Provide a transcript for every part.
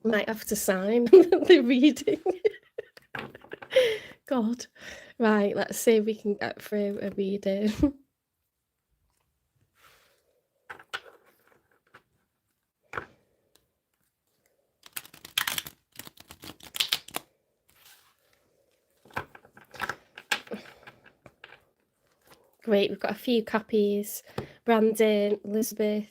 Might have to sign the reading. God. Right, let's see if we can get through a reading. Great, we've got a few copies. Brandon, Elizabeth.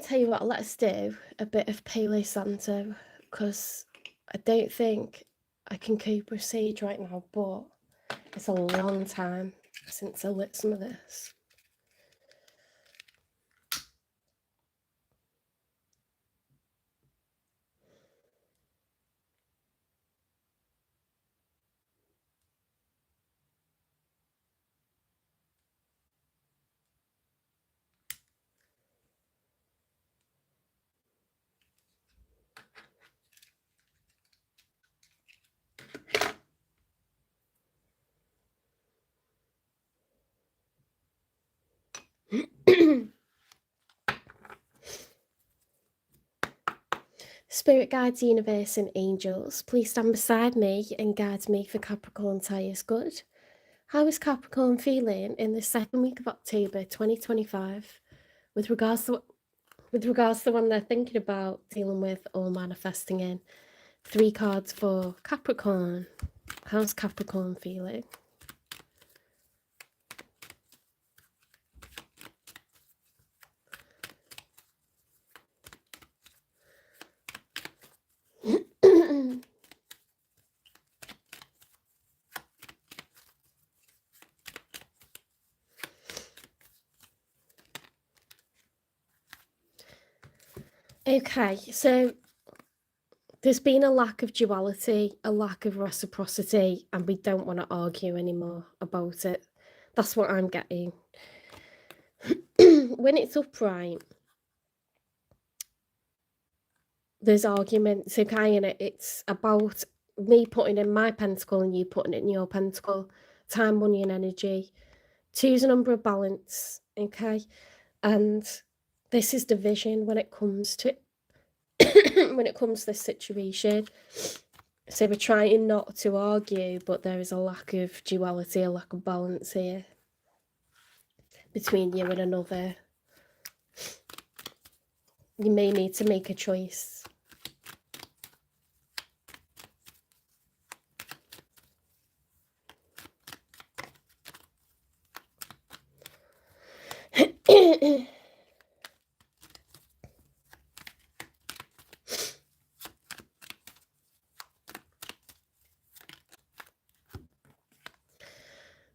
Tell you what, let's do a bit of Palo Santo, because I don't think I can cope with sage right now, but it's a long time since I lit some of this. Spirit guides, universe, and angels, please stand beside me and guide me for Capricorn's highest good. How is Capricorn feeling in the second week of October 2025 with regards to the one they're thinking about, dealing with, or manifesting in? 3 cards for Capricorn. How's Capricorn feeling? Okay, so there's been a lack of duality, a lack of reciprocity, and we don't want to argue anymore about it. That's what I'm getting. When it's upright, there's arguments. So kind of, it's about me putting in my pentacle and you putting it in your pentacle. Time, money, and energy. 2's a number of balance, okay? And this is division when it comes to when it comes to this situation. So we're trying not to argue, but there is a lack of duality, a lack of balance here between you and another. You may need to make a choice.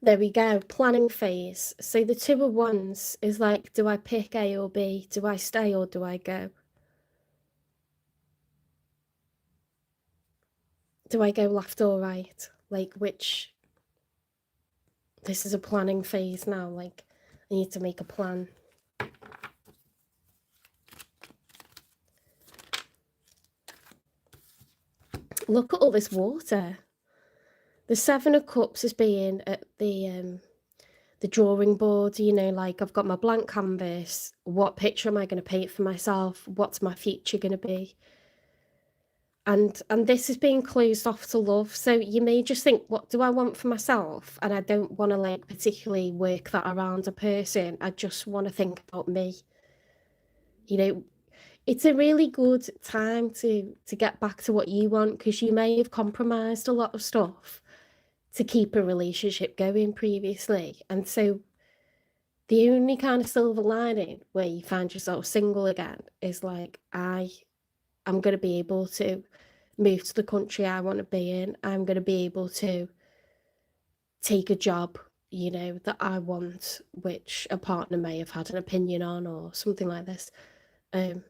There we go, planning phase. So the 2 of Wands is like, do I pick A or B? Do I stay or do I go? Do I go left or right? Like, which... This is a planning phase now, like, I need to make a plan. Look at all this water. The 7 of Cups is being at the drawing board, you know, like, I've got my blank canvas. What picture am I going to paint for myself? What's my future going to be? And this is being closed off to love. So you may just think, what do I want for myself? And I don't want to, like, particularly work that around a person. I just want to think about me. You know, it's a really good time to get back to what you want, because you may have compromised a lot of stuff to keep a relationship going previously. And so the only kind of silver lining where you find yourself single again is like, I'm going to be able to move to the country I want to be in. I'm going to be able to take a job, you know, that I want, which a partner may have had an opinion on or something like this. I'm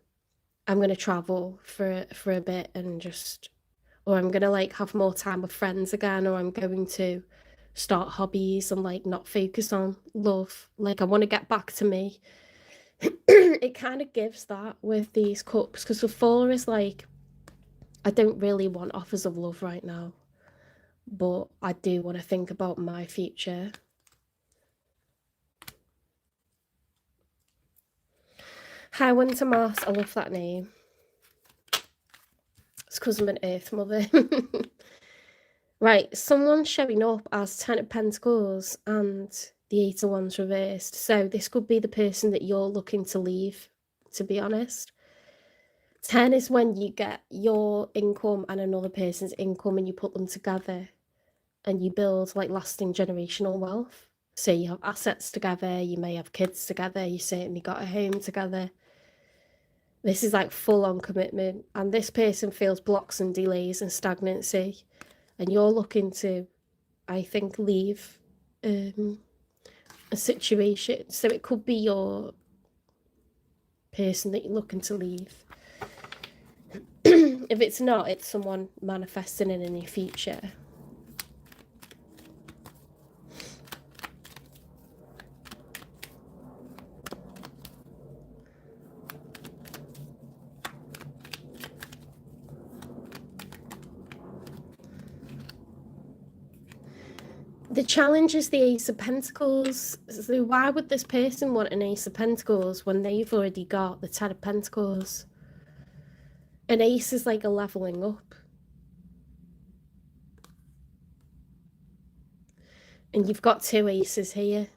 going to travel for a bit and just or I'm going to like have more time with friends again, or I'm going to start hobbies and like not focus on love. Like I want to get back to me. It kind of gives that with these cups, because the four is like, I don't really want offers of love right now, but I do want to think about my future. Hi, Winter Moss. I love that name. It's because I'm an Earth Mother. Right, someone's showing up as 10 of Pentacles and the 8 of Wands reversed. So this could be the person that you're looking to leave, to be honest. 10 is when you get your income and another person's income and you put them together and you build like lasting generational wealth. So you have assets together, you may have kids together, you certainly got a home together. This is like full-on commitment, and this person feels blocks and delays and stagnancy, and you're looking to, I think, leave a situation. So it could be your person that you're looking to leave. If it's not, it's someone manifesting in your future. The challenge is the Ace of Pentacles. So why would this person want an Ace of Pentacles when they've already got the 10 of Pentacles? An ace is like a leveling up. And you've got 2 aces here.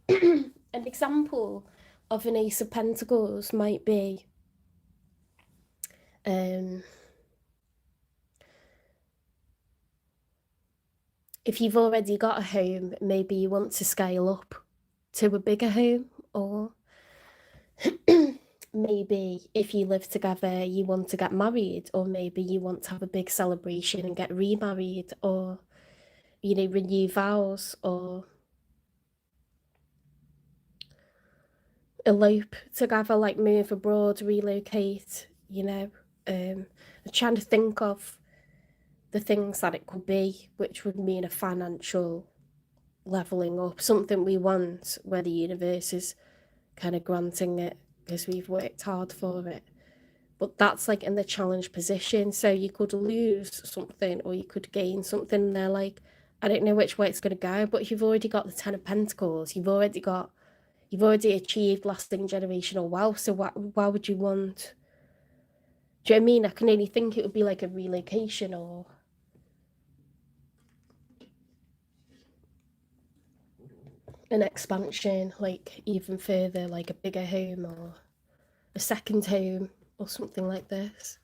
An example of an Ace of Pentacles might be if you've already got a home, maybe you want to scale up to a bigger home, or maybe if you live together, you want to get married, or maybe you want to have a big celebration and get remarried, or, you know, renew vows, or elope together, like move abroad, relocate, you know. I'm trying to think of the things that it could be, which would mean a financial leveling up, something we want, where the universe is kind of granting it because we've worked hard for it. But that's like in the challenge position. So you could lose something or you could gain something. And they're like, I don't know which way it's going to go, but you've already got the 10 of Pentacles. You've already achieved lasting generational wealth. So why would you want? Do you know what I mean? I can only think it would be like a relocation or an expansion, like even further, like a bigger home or a second home or something like this.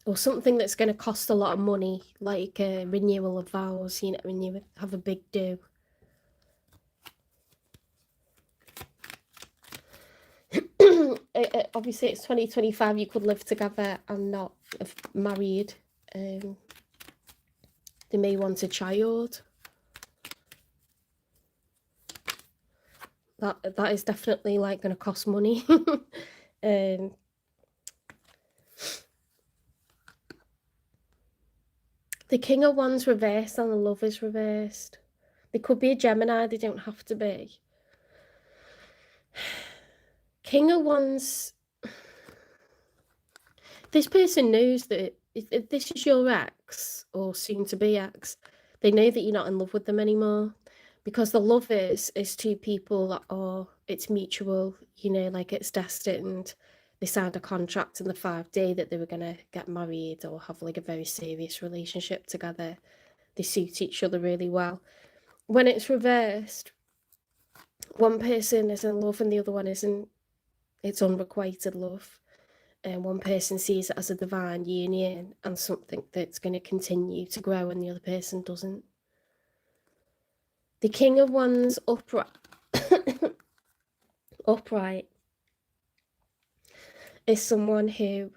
Or something that's going to cost a lot of money, like a renewal of vows, you know, when you have a big do. Obviously, it's 2025, you could live together and not have married. They may want a child. That is definitely like going to cost money. The King of Wands reversed and the Lovers reversed. They could be a Gemini, they don't have to be. King of Wands, this person knows that if this is your ex or soon to be ex, they know that you're not in love with them anymore, because the Lovers is 2 people that are, it's mutual, you know, like it's destined. They signed a contract in the 5D that they were going to get married or have like a very serious relationship together. They suit each other really well. When it's reversed, one person is in love and the other one isn't. It's unrequited love. And one person sees it as a divine union and something that's going to continue to grow, and the other person doesn't. The King of Wands upright is someone who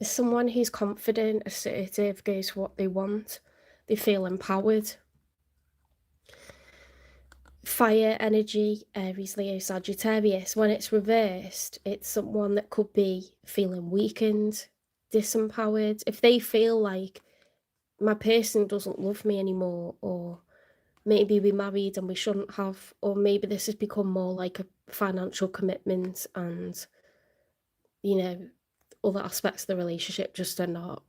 It's someone who's confident, assertive, goes for what they want. They feel empowered. Fire energy, Aries, Leo, Sagittarius. When it's reversed, it's someone that could be feeling weakened, disempowered. If they feel like my person doesn't love me anymore, or maybe we married and we shouldn't have, or maybe this has become more like a financial commitment, and you know, other aspects of the relationship just are not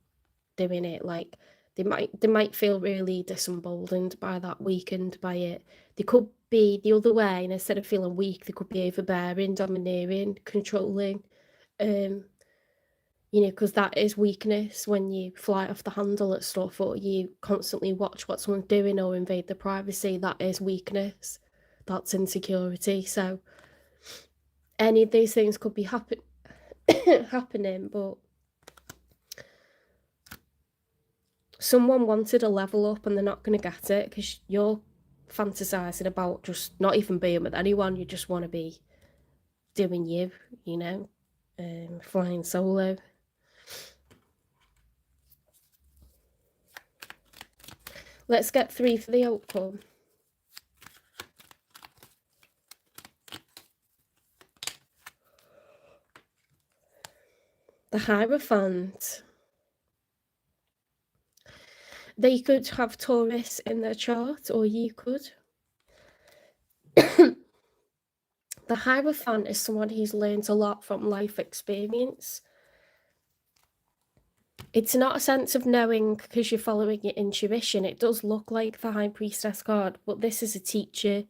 doing it. Like they might feel really disemboldened by that, weakened by it. They could be the other way, and instead of feeling weak, they could be overbearing, domineering, controlling. You know, because that is weakness, when you fly off the handle at stuff, or you constantly watch what someone's doing or invade their privacy. That is weakness. That's insecurity. So any of these things could be happening, but someone wanted a level up and they're not going to get it because you're fantasizing about just not even being with anyone. You just want to be doing you, you know, flying solo. Let's get 3 for the outcome. The Hierophant. They could have Taurus in their chart, or you could. The Hierophant is someone who's learned a lot from life experience. It's not a sense of knowing because you're following your intuition. It does look like the High Priestess card, but this is a teacher.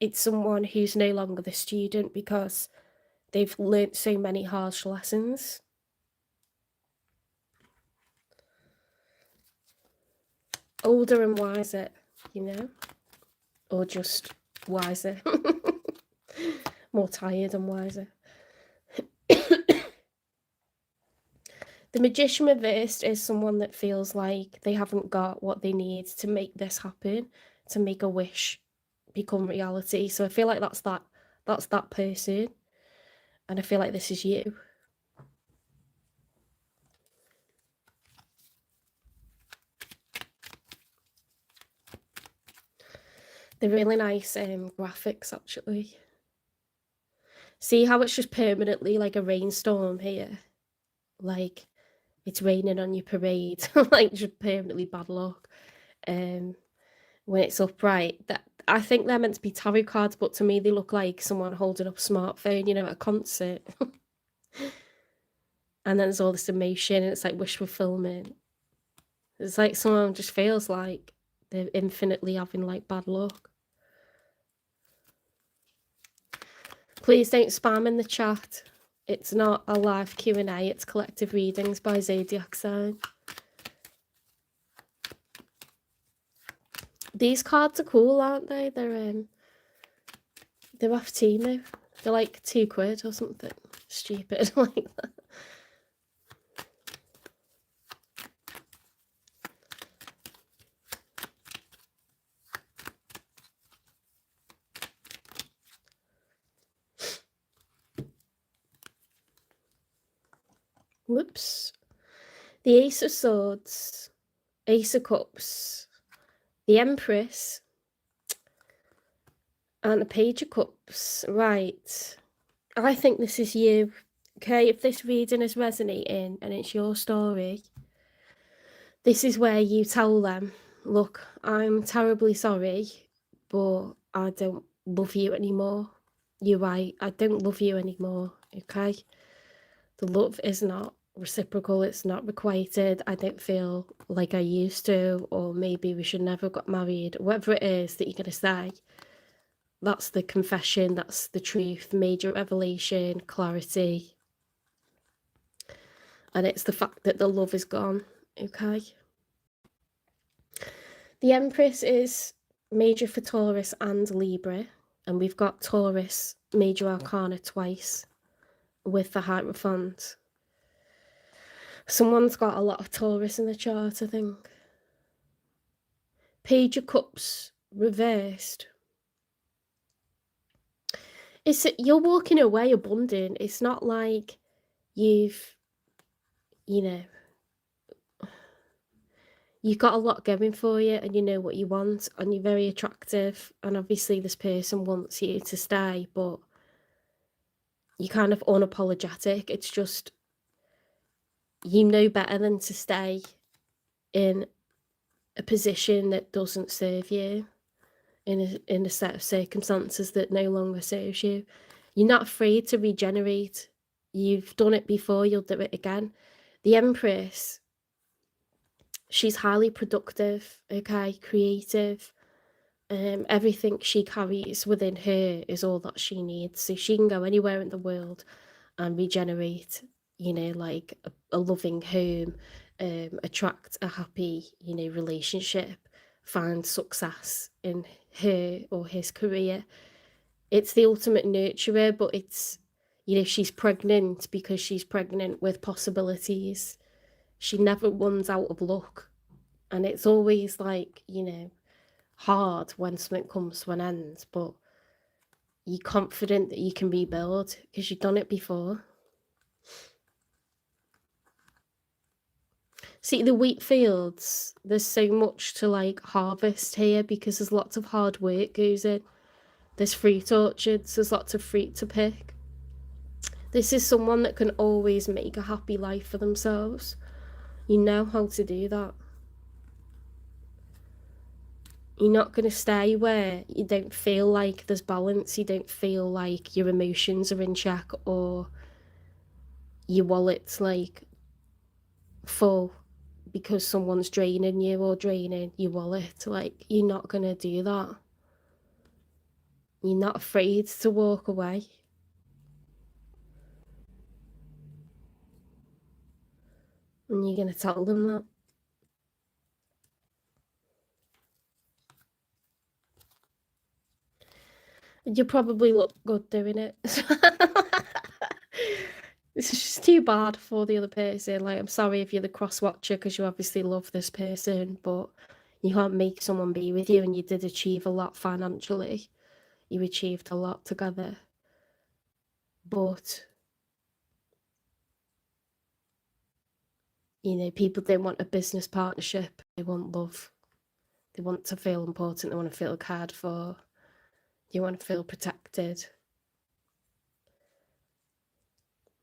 It's someone who's no longer the student because they've learnt so many harsh lessons. Older and wiser, you know, or just wiser. More tired and wiser. The Magician reversed is someone that feels like they haven't got what they need to make this happen, to make a wish become reality. So I feel like that's that person, and I feel like this is you. They're really nice graphics, actually. See how it's just permanently like a rainstorm here? Like it's raining on your parade, like just permanently bad luck. When it's upright, that I think they're meant to be tarot cards, but to me they look like someone holding up a smartphone, you know, at a concert. And then there's all this emotion, and it's like wish fulfillment. It's like someone just feels like they're infinitely having like bad luck. Please don't spam in the chat. It's not a live Q&A, it's collective readings by zodiac sign. These cards are cool, aren't they? They're off Temu. They're like £2 or something stupid like that. Whoops. The Ace of Swords, Ace of Cups, the Empress, and the Page of Cups. Right. I think this is you. Okay, if this reading is resonating and it's your story, this is where you tell them, look, I'm terribly sorry, but I don't love you anymore. You're right, I don't love you anymore, okay? The love is not reciprocal, it's not requited. I don't feel like I used to, or maybe we should never got married. Whatever it is that you're going to say, that's the confession, that's the truth, major revelation, clarity. And it's the fact that the love is gone, okay? The Empress is major for Taurus and Libra, and we've got Taurus major arcana twice with the Hierophant. Someone's got a lot of Taurus in the chart, I think. Page of Cups reversed. You're walking away abundant. It's not like you've you know, you've got a lot going for you and you know what you want and you're very attractive, and obviously this person wants you to stay, but you're kind of unapologetic. It's just, you know better than to stay in a position that doesn't serve you, in a set of circumstances that no longer serves you. You're not afraid to regenerate. You've done it before, you'll do it again. The Empress, she's highly productive, okay, creative. Everything she carries within her is all that she needs. So she can go anywhere in the world and regenerate, you know, like a loving home, attract a happy, you know, relationship, find success in her or his career. It's the ultimate nurturer, but it's, you know, she's pregnant because she's pregnant with possibilities. She never runs out of luck. And it's always like, you know, hard when something comes to an end, but you're confident that you can rebuild because you've done it before. See, the wheat fields, there's so much to like harvest here because there's lots of hard work goes in. There's fruit orchards, there's lots of fruit to pick. This is someone that can always make a happy life for themselves. You know how to do that. You're not going to stay where you don't feel like there's balance, you don't feel like your emotions are in check or your wallet's like full because someone's draining you or draining your wallet. Like, you're not going to do that. You're not afraid to walk away. And you're going to tell them that. And you probably look good doing it. It's just too bad for the other person. Like, I'm sorry if you're the cross watcher because you obviously love this person, but you can't make someone be with you, and you did achieve a lot financially. You achieved a lot together. But, you know, people don't want a business partnership. They want love. They want to feel important. They want to feel cared for. They want to feel protected.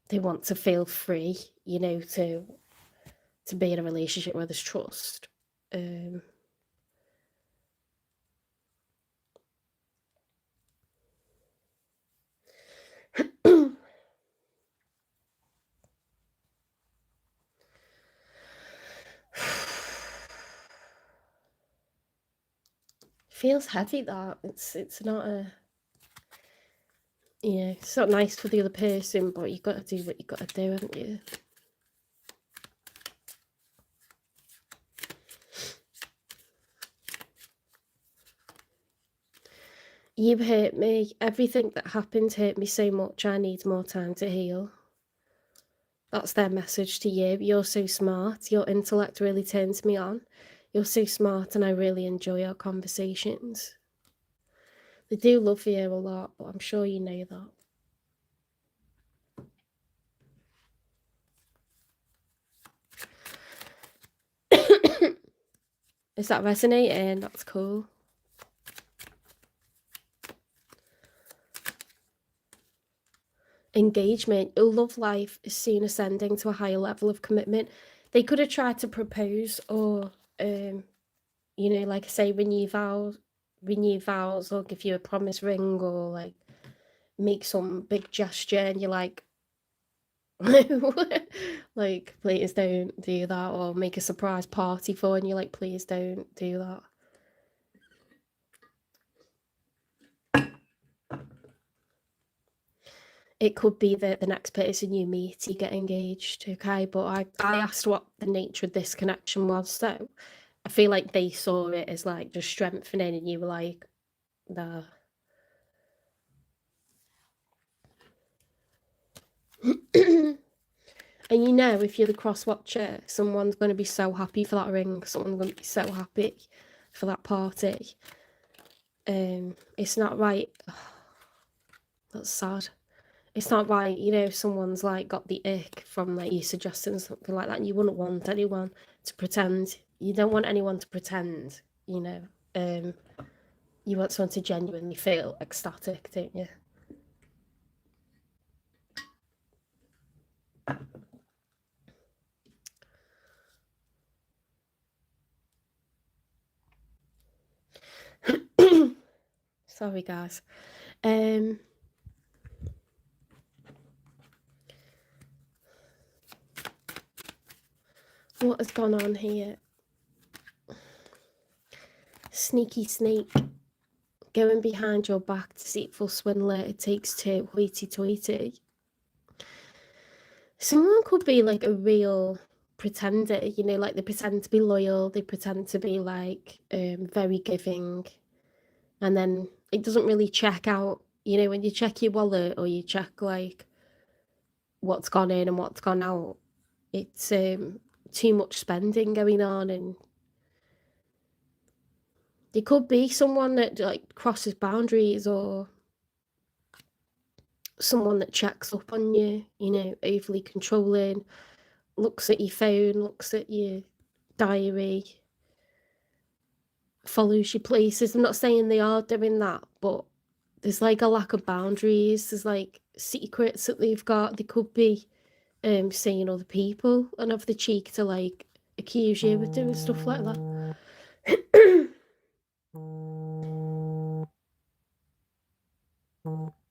They want to feel free, you know, to be in a relationship where there's trust. Feels heavy, that it's not a, you know, it's not nice for the other person, but you've got to do what you've got to do, haven't you? You hurt me. Everything that happened hurt me so much. I need more time to heal. That's their message to you. You're so smart. Your intellect really turns me on. You're so smart and I really enjoy our conversations. They do love you a lot, but I'm sure you know that. Is that resonating? That's cool. Engagement. Your love life is soon ascending to a higher level of commitment. They could have tried to propose or, you know, like I say, renew vows or give you a promise ring or like make some big gesture, and you're like, like, please don't do that, or make a surprise party for, and you're like, please don't do that. It could be that the next person you meet, you get engaged, okay? But I asked what the nature of this connection was, so I feel like they saw it as like just strengthening, and you were like, nah. And you know, if you're the cross watcher, someone's going to be so happy for that ring, someone's going to be so happy for that party. It's not right. That's sad. It's not right, you know, if someone's like got the ick from like you suggesting something like that, and you wouldn't want anyone to pretend. You don't want anyone to pretend, you know. You want someone to genuinely feel ecstatic, don't you? Sorry, guys. What has gone on here? Sneaky snake. Going behind your back, deceitful swindler. It takes two. Hoity-toity. Someone could be like a real pretender, you know, like they pretend to be loyal, they pretend to be like very giving, and then it doesn't really check out, you know, when you check your wallet or you check like what's gone in and what's gone out, it's too much spending going on. And there could be someone that like crosses boundaries, or someone that checks up on you, you know, overly controlling, looks at your phone, looks at your diary, follows your places. I'm not saying they are doing that, but there's like a lack of boundaries. There's like secrets that they've got. They could be seeing other people and have the cheek to like accuse you of doing stuff like that.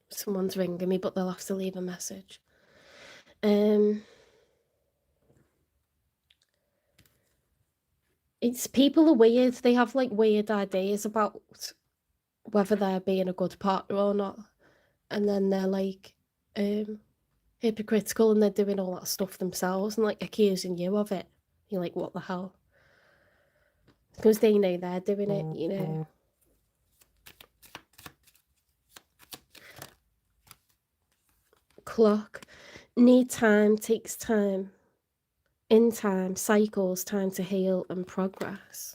Someone's ringing me, but they'll have to leave a message. It's people are weird. They have like weird ideas about whether they're being a good partner or not, and then they're like hypocritical, and they're doing all that stuff themselves and like accusing you of it. You're like, what the hell? Because they know they're doing it, you know. Clock. Need time, takes time. In time, cycles, time to heal and progress.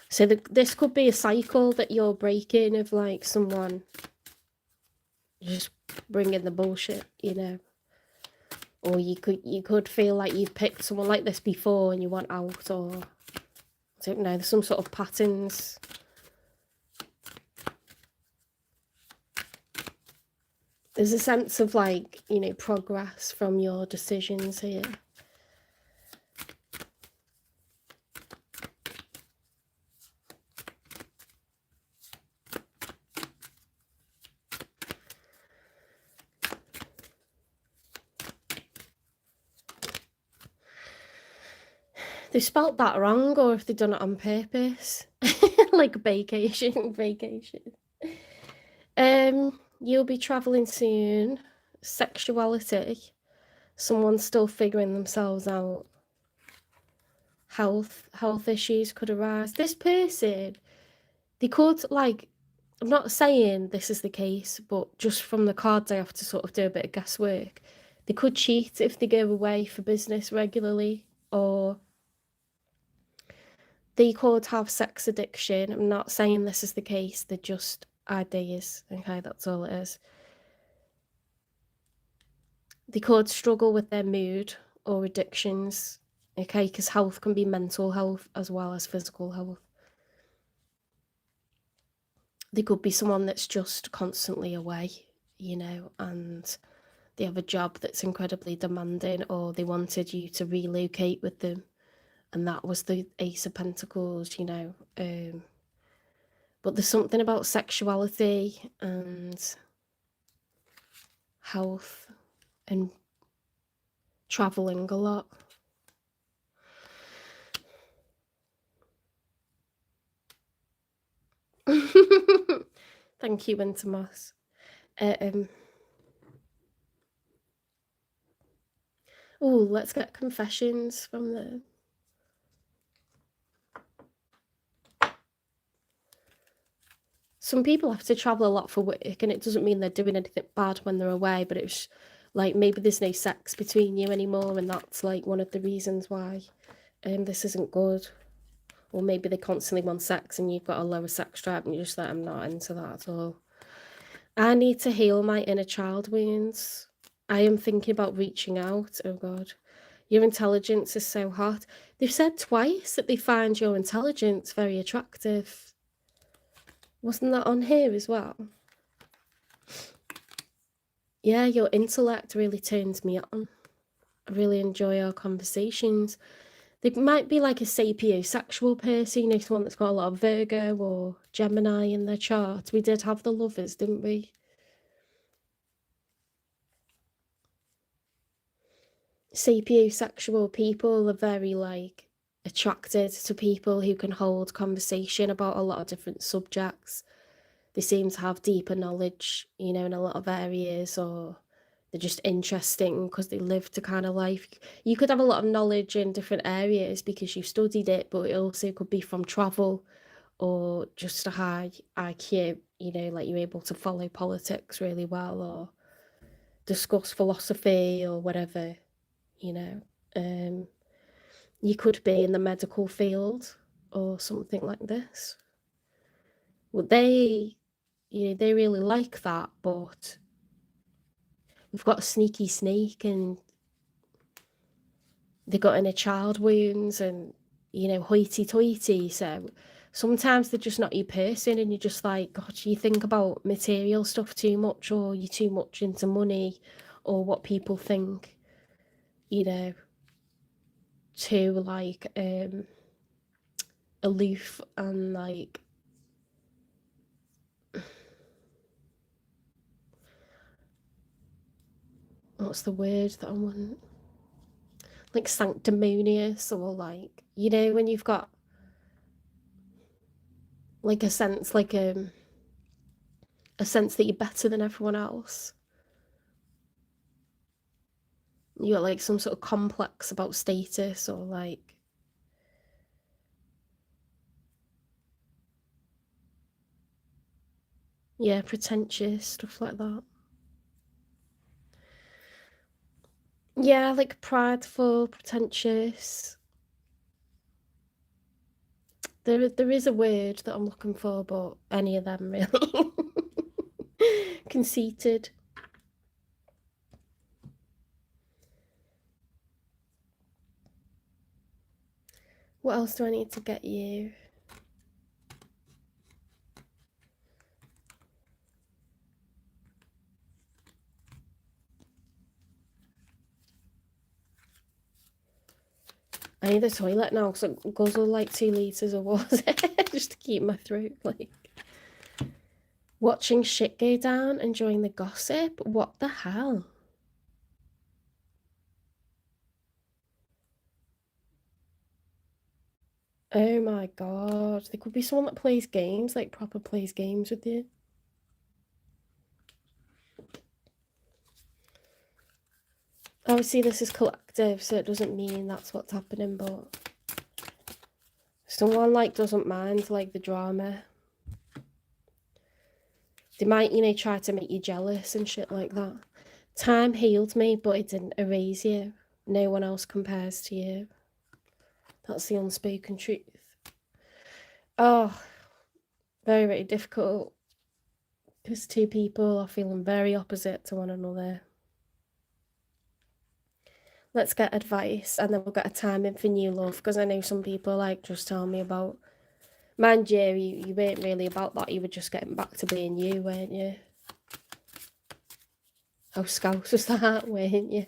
So this could be a cycle that you're breaking of like someone just bringing the bullshit, you know. Or you could feel like you've picked someone like this before and you want out, or I don't know, there's some sort of patterns. There's a sense of like, you know, progress from your decisions here. They spelt that wrong, or if they've done it on purpose. Like vacation. You'll be traveling soon. Sexuality. Someone's still figuring themselves out. Health issues could arise. This person, they could like, I'm not saying this is the case, but just from the cards I have to sort of do a bit of guesswork. They could cheat if they go away for business regularly, or they could have sex addiction. I'm not saying this is the case, they're just ideas, okay, that's all it is. They could struggle with their mood or addictions, okay, because health can be mental health as well as physical health. They could be someone that's just constantly away, you know, and they have a job that's incredibly demanding, or they wanted you to relocate with them, and that was the Ace of Pentacles, you know. But there's something about sexuality and health and traveling a lot. Thank you, Winter Moss. Oh, let's get confessions from the... Some people have to travel a lot for work, and it doesn't mean they're doing anything bad when they're away, but it's Like, maybe there's no sex between you anymore, and that's like one of the reasons why this isn't good. Or maybe they constantly want sex and you've got a lower sex drive and you're just like, I'm not into that at all. I need to heal my inner child wounds. I am thinking about reaching out. Oh God. Your intelligence is so hot. They've said twice that they find your intelligence very attractive. Wasn't that on here as well? Yeah, your intellect really turns me on. I really enjoy our conversations. They might be like a sapiosexual person, you know, someone that's got a lot of Virgo or Gemini in their chart. We did have the Lovers, didn't we? Sapiosexual people are very like attracted to people who can hold conversation about a lot of different subjects. They seem to have deeper knowledge, you know, in a lot of areas, or they're just interesting because they lived a kind of life. You could have a lot of knowledge in different areas because you studied it, but it also could be from travel or just a high IQ, you know, like you're able to follow politics really well or discuss philosophy or whatever, you know. You could be in the medical field or something like this. Well, they, you know, they really like that, but we've got a sneaky snake and they got inner child wounds and, you know, hoity-toity. So sometimes they're just not your person and you're just like, God, you think about material stuff too much or you're too much into money or what people think, you know, too like aloof and like what's the word that I want? Like sanctimonious or like, you know, when you've got like a sense that you're better than everyone else. You got like some sort of complex about status or like yeah, pretentious, stuff like that. Yeah, like prideful, pretentious. There is a word that I'm looking for, but any of them really. Conceited. What else do I need to get you? I need the toilet now because it guzzle like 2 litres of water just to keep my throat like. Watching shit go down, enjoying the gossip. What the hell? Oh my god. There could be someone that plays games, like proper plays games with you. Obviously this is collective, so it doesn't mean that's what's happening, but someone like doesn't mind like the drama. They might, you know, try to make you jealous and shit like that. Time healed me, but it didn't erase you. No one else compares to you. That's the unspoken truth. Oh, very, very difficult. Because 2 people are feeling very opposite to one another. Let's get advice and then we'll get a time in for new love, because I know some people like just tell me about, mind you, you weren't really about that, you were just getting back to being you, weren't you? How scouse was that, weren't you?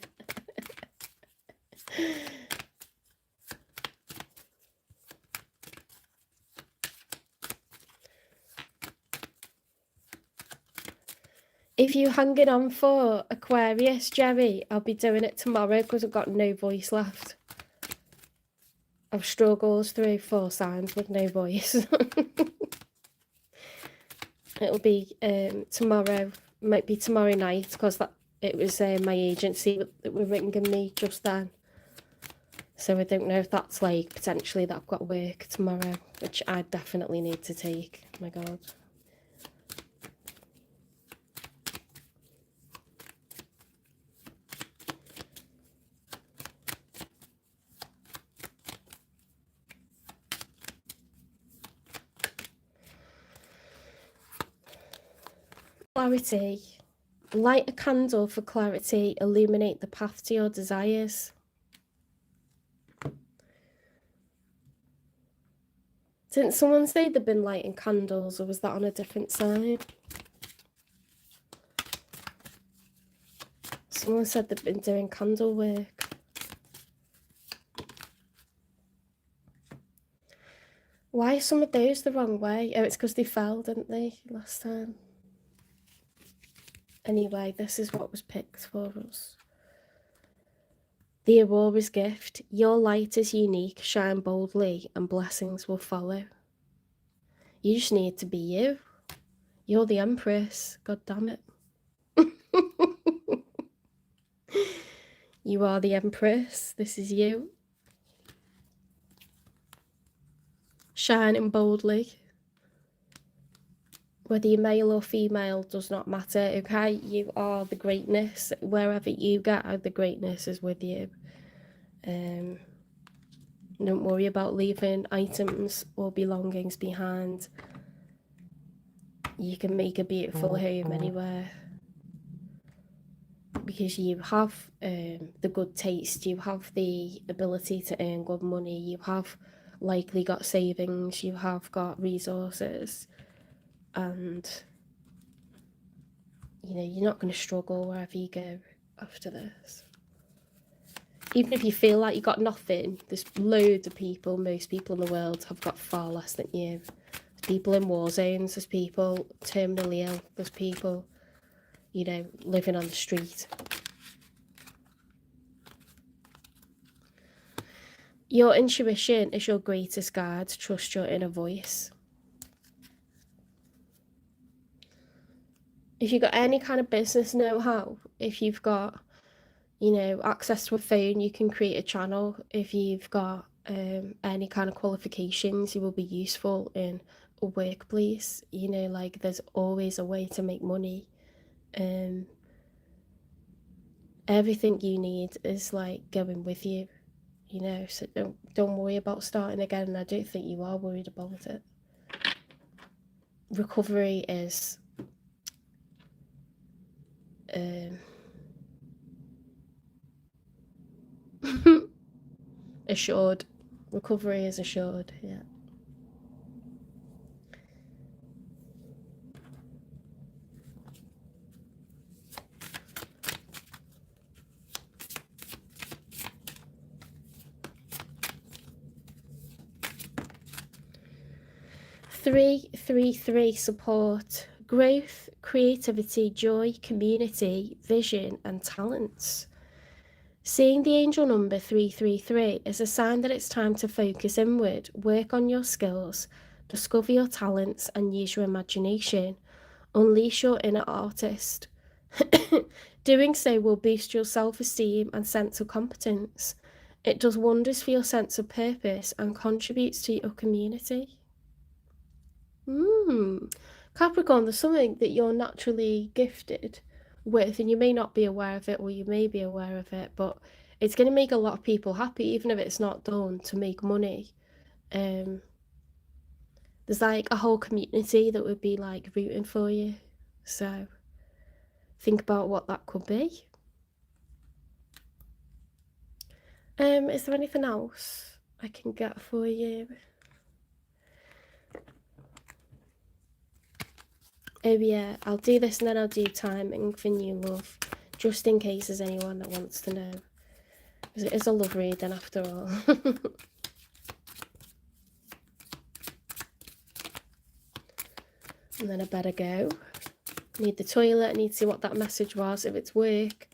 If you're hanging on for Aquarius, Jerry, I'll be doing it tomorrow because I've got no voice left. I've struggled through 4 signs with no voice. It'll be tomorrow, might be tomorrow night, because it was my agency that were ringing me just then. So I don't know if that's like potentially that I've got work tomorrow, which I definitely need to take. Oh my god. clarity. Light a candle for clarity. Illuminate the path to your desires. Didn't someone say they've been lighting candles, or was that on a different side? Someone said they've been doing candle work. Why are some of those the wrong way? Oh, it's because they fell, didn't they, last time? Anyway, this is what was picked for us. The Aurora's gift. Your light is unique. Shine boldly and blessings will follow. You just need to be you. You're the Empress. God damn it. You are the Empress. This is you. Shining boldly. Whether you're male or female does not matter, okay? You are the greatness. Wherever you go, the greatness is with you. Don't worry about leaving items or belongings behind. You can make a beautiful home anywhere. Because you have the good taste, you have the ability to earn good money, you have likely got savings, you have got resources, and you know, you're not going to struggle wherever you go after this. Even if you feel like you got nothing, there's loads of people, most people in the world have got far less than you. There's people in war zones, there's people terminally ill, there's people, you know, living on the street. Your intuition is your greatest guide. Trust your inner voice. If you've got any kind of business know-how, if you've got, you know, access to a phone, you can create a channel. If you've got any kind of qualifications, you will be useful in a workplace. You know, like there's always a way to make money. Everything you need is like going with you. You know, so don't worry about starting again, and I don't think you are worried about it. Recovery is assured. Recovery is assured, yeah. Three support. Growth, creativity, joy, community, vision, and talents. Seeing the angel number 333 is a sign that it's time to focus inward, work on your skills, discover your talents, and use your imagination. Unleash your inner artist. Doing so will boost your self-esteem and sense of competence. It does wonders for your sense of purpose and contributes to your community. Capricorn, there's something that you're naturally gifted with, and you may not be aware of it, or you may be aware of it, but it's going to make a lot of people happy, even if it's not done to make money. There's like a whole community that would be like rooting for you, so think about what that could be. Is there anything else I can get for you? Oh yeah, I'll do this and then I'll do timing for new love, just in case there's anyone that wants to know. Because it is a love reading after all. And then I better go. Need the toilet, I need to see what that message was, if it's work.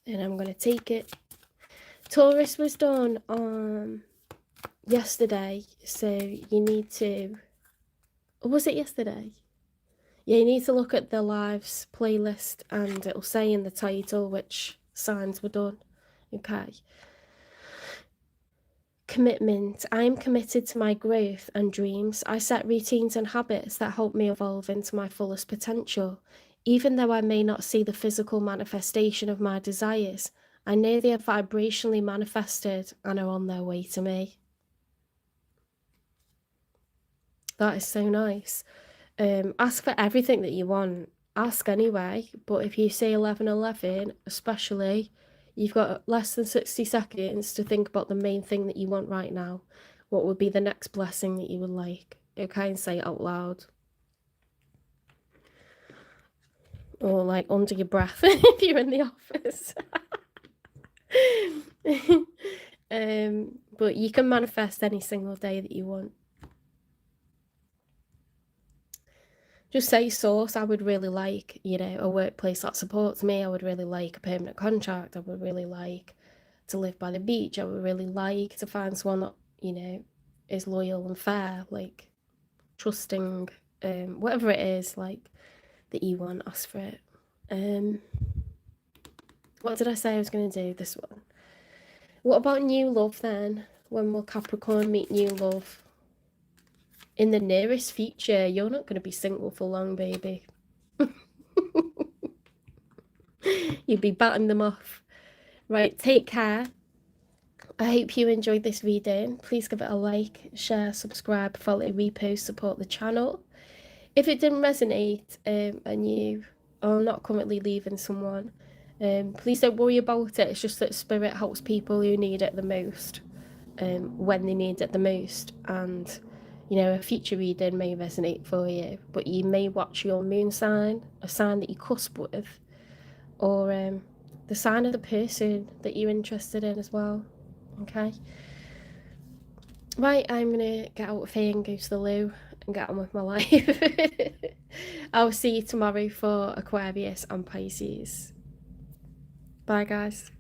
And I'm going to take it. Taurus was done on yesterday, so you need to... Or was it yesterday? Yeah, you need to look at the lives playlist and it'll say in the title which signs were done. Okay. Commitment. I am committed to my growth and dreams. I set routines and habits that help me evolve into my fullest potential. Even though I may not see the physical manifestation of my desires, I know they are vibrationally manifested and are on their way to me. That is so nice. Ask for everything that you want. ask anyway. But if you say 11:11, especially, you've got less than 60 seconds to think about the main thing that you want right now. What would be the next blessing that you would like? Okay, and say it out loud. Or like under your breath if you're in the office. But you can manifest any single day that you want. Just say, source, I would really like, you know, a workplace that supports me. I would really like a permanent contract. I would really like to live by the beach. I would really like to find someone that, you know, is loyal and fair, like trusting, whatever it is, like, that you want, ask for it. What did I say I was going to do this one? What about new love then? When will Capricorn meet new love? In the nearest future. You're not going to be single for long, baby. You'd be batting them off. Right, take care. I hope you enjoyed this reading. Please give it a like, share, subscribe, follow, repost, support the channel. If it didn't resonate and you are not currently leaving someone, please don't worry about it. It's just that spirit helps people who need it the most, when they need it the most. And, you know, a future reading may resonate for you, but you may watch your moon sign, a sign that you cusp with, or the sign of the person that you're interested in as well. Okay. Right, I'm gonna get out of here and go to the loo and get on with my life. I'll see you tomorrow for Aquarius and Pisces. Bye, guys.